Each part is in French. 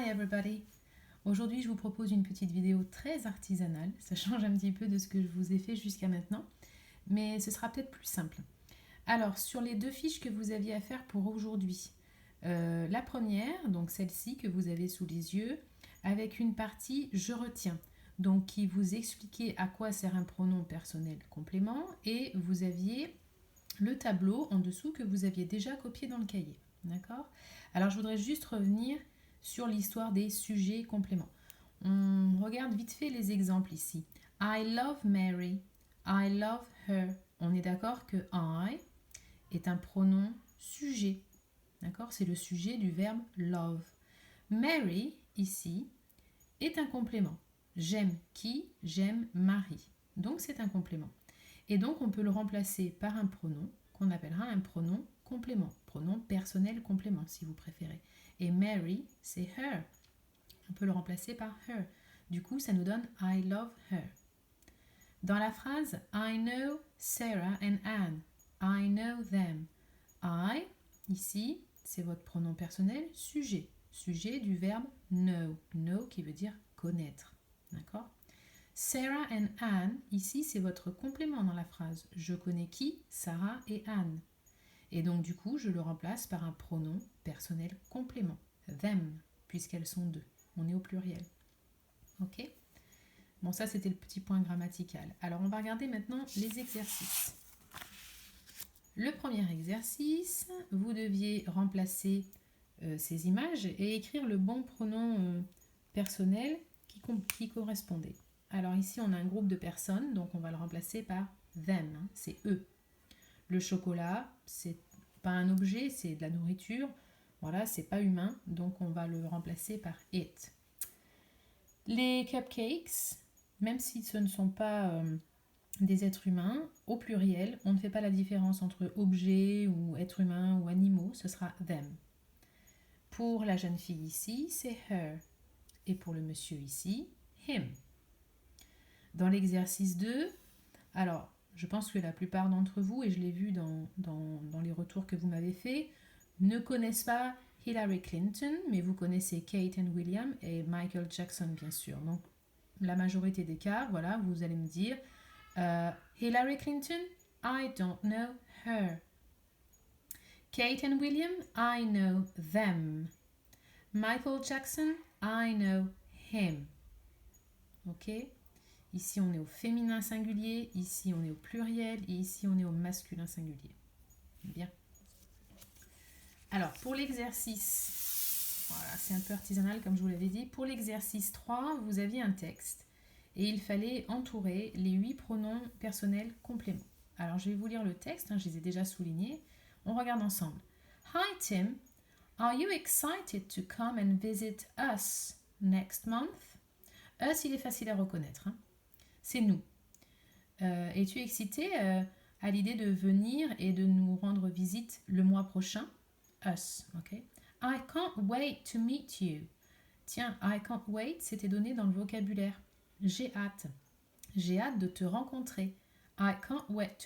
Hi everybody! Aujourd'hui, je vous propose une petite vidéo très artisanale. Ça change un petit peu de ce que je vous ai fait jusqu'à maintenant, mais ce sera peut-être plus simple. Alors, sur les deux fiches que vous aviez à faire pour aujourd'hui, la première, donc celle-ci que vous avez sous les yeux, avec une partie « Je retiens », donc qui vous expliquait à quoi sert un pronom personnel complément, et vous aviez le tableau en dessous que vous aviez déjà copié dans le cahier. D'accord? Alors, je voudrais juste revenir sur l'histoire des sujets compléments. On regarde vite fait les exemples ici. I love Mary. I love her. On est d'accord que I est un pronom sujet. D'accord? C'est le sujet du verbe love. Mary, ici, est un complément. J'aime qui? J'aime Marie. Donc, c'est un complément. Et donc, on peut le remplacer par un pronom qu'on appellera un pronom complément. Pronom personnel complément, si vous préférez. Et Mary, c'est her. On peut le remplacer par her. Du coup, ça nous donne I love her. Dans la phrase I know Sarah and Anne. I know them. I, ici, c'est votre pronom personnel sujet. Sujet du verbe know. Know qui veut dire connaître. D'accord? Sarah and Anne, ici, c'est votre complément dans la phrase. Je connais qui? Sarah et Anne. Et donc, du coup, je le remplace par un pronom personnel complément. Them, puisqu'elles sont deux. On est au pluriel. Ok? Bon, ça, c'était le petit point grammatical. Alors, on va regarder maintenant les exercices. Le premier exercice, vous deviez remplacer ces images et écrire le bon pronom personnel qui correspondait. Alors ici, on a un groupe de personnes, donc on va le remplacer par them, hein, c'est eux. Le chocolat, c'est pas un objet, c'est de la nourriture. Voilà, c'est pas humain, donc on va le remplacer par it. Les cupcakes, même si ce ne sont pas des êtres humains, au pluriel, on ne fait pas la différence entre objets ou êtres humains ou animaux, ce sera them. Pour la jeune fille ici, c'est her. Et pour le monsieur ici, him. Dans l'exercice 2, alors, je pense que la plupart d'entre vous, et je l'ai vu dans les retours que vous m'avez faits, ne connaissent pas Hillary Clinton, mais vous connaissez Kate and William et Michael Jackson, bien sûr. Donc, la majorité des cas, voilà, vous allez me dire Hillary Clinton, I don't know her. Kate and William, I know them. Michael Jackson, I know him. Ok? Ici, on est au féminin singulier, ici, on est au pluriel, et ici, on est au masculin singulier. Bien. Alors, pour l'exercice, voilà, c'est un peu artisanal, comme je vous l'avais dit. Pour l'exercice 3, vous aviez un texte, et il fallait entourer les 8 pronoms personnels compléments. Alors, je vais vous lire le texte, hein, je les ai déjà soulignés. On regarde ensemble. Hi Tim, are you excited to come and visit us next month? Us, il est facile à reconnaître, hein. C'est nous. Es-tu excité à l'idée de venir et de nous rendre visite le mois prochain? Us, ok? I can't wait to meet you. Tiens, I can't wait, c'était donné dans le vocabulaire. J'ai hâte. J'ai hâte de te rencontrer. I can't wait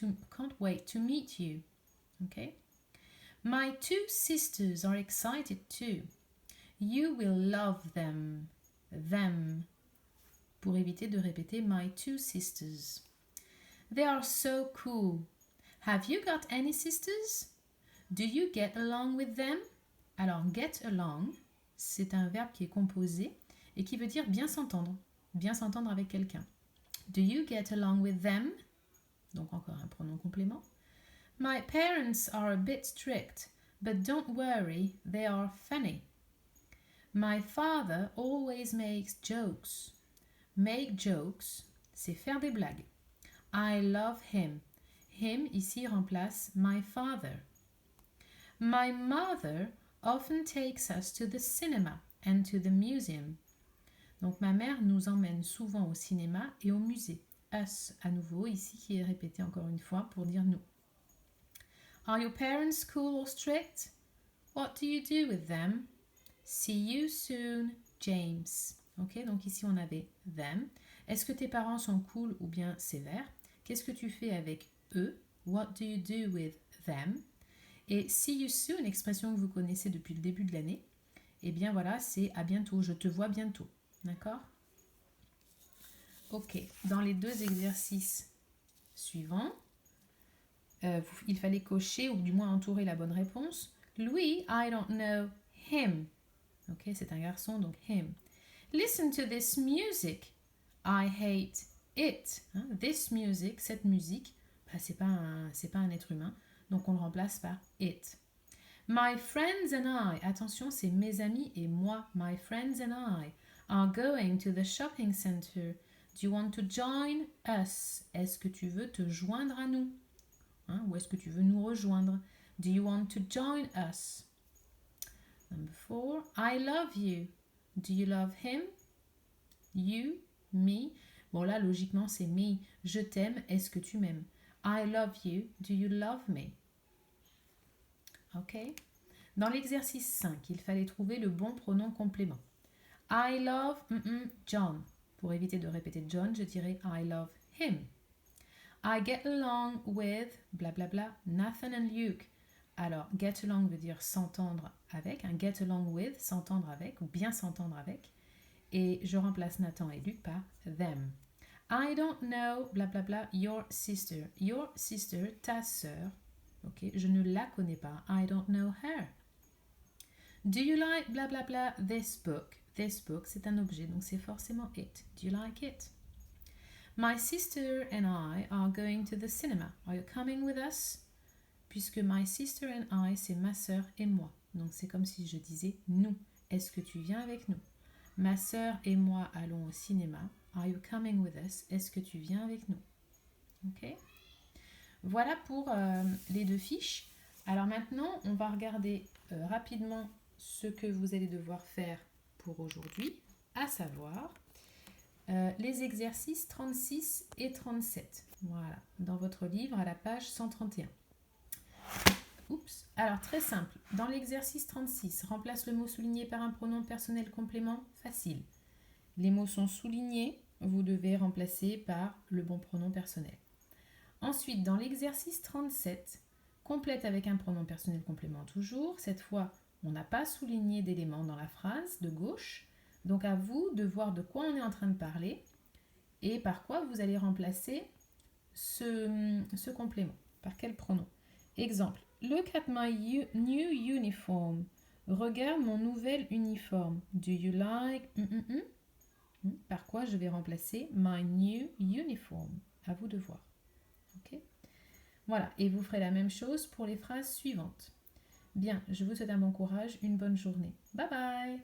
to meet you. Ok? My 2 sisters are excited too. You will love them. Them. Pour éviter de répéter my 2 sisters. They are so cool. Have you got any sisters? Do you get along with them? Alors, get along, c'est un verbe qui est composé et qui veut dire bien s'entendre avec quelqu'un. Do you get along with them? Donc encore un pronom complément. My parents are a bit strict, but don't worry, they are funny. My father always makes jokes. Make jokes, c'est faire des blagues. I love him. Him ici remplace my father. My mother often takes us to the cinema and to the museum. Donc ma mère nous emmène souvent au cinéma et au musée. Us à nouveau ici qui est répété encore une fois pour dire nous. Are your parents cool or strict? What do you do with them? See you soon, James. Ok, donc ici on avait them. Est-ce que tes parents sont cool ou bien sévères? Qu'est-ce que tu fais avec eux? What do you do with them? Et see you soon, expression que vous connaissez depuis le début de l'année. eh bien voilà, c'est à bientôt, je te vois bientôt. D'accord? Ok, dans les deux exercices suivants, il fallait cocher ou du moins entourer la bonne réponse. Louis, I don't know him. Ok, c'est un garçon, donc him. Listen to this music. I hate it. Hein, this music, cette musique, bah, c'est pas un être humain, donc on le remplace par it. My friends and I, attention, c'est mes amis et moi. My friends and I are going to the shopping center. Do you want to join us? Est-ce que tu veux te joindre à nous? Hein, ou est-ce que tu veux nous rejoindre? Do you want to join us? Number 4, I love you. Do you love him? You, me. Bon là, logiquement, c'est me. Je t'aime, est-ce que tu m'aimes? I love you. Do you love me? Ok. Dans l'exercice 5, il fallait trouver le bon pronom complément. I love John. Pour éviter de répéter John, je dirais I love him. I get along with blablabla Nathan and Luke. Alors, get along veut dire s'entendre avec. Get along with, s'entendre avec, ou bien s'entendre avec. Et je remplace Nathan et Luke par them. I don't know blablabla your sister. Your sister, ta sœur. Ok, je ne la connais pas. I don't know her. Do you like blablabla this book? This book, c'est un objet, donc c'est forcément it. Do you like it? My sister and I are going to the cinema. Are you coming with us? Puisque my sister and I, c'est ma sœur et moi. Donc c'est comme si je disais nous. Est-ce que tu viens avec nous? Ma sœur et moi allons au cinéma. Are you coming with us? Est-ce que tu viens avec nous? Ok. Voilà pour les deux fiches. Alors maintenant, on va regarder rapidement ce que vous allez devoir faire pour aujourd'hui, à savoir les exercices 36 et 37. Voilà, dans votre livre à la page 131. Oups. Alors, très simple. Dans l'exercice 36, remplace le mot souligné par un pronom personnel complément. Facile. Les mots sont soulignés. Vous devez remplacer par le bon pronom personnel. Ensuite, dans l'exercice 37, complète avec un pronom personnel complément toujours. Cette fois, on n'a pas souligné d'éléments dans la phrase de gauche. Donc, à vous de voir de quoi on est en train de parler et par quoi vous allez remplacer ce complément. Par quel pronom? Exemple. Look at my new uniform. Regarde mon nouvel uniforme. Do you like... Par quoi je vais remplacer my new uniform? À vous de voir. Ok. Voilà, et vous ferez la même chose pour les phrases suivantes. Bien, je vous souhaite un bon courage, une bonne journée. Bye bye!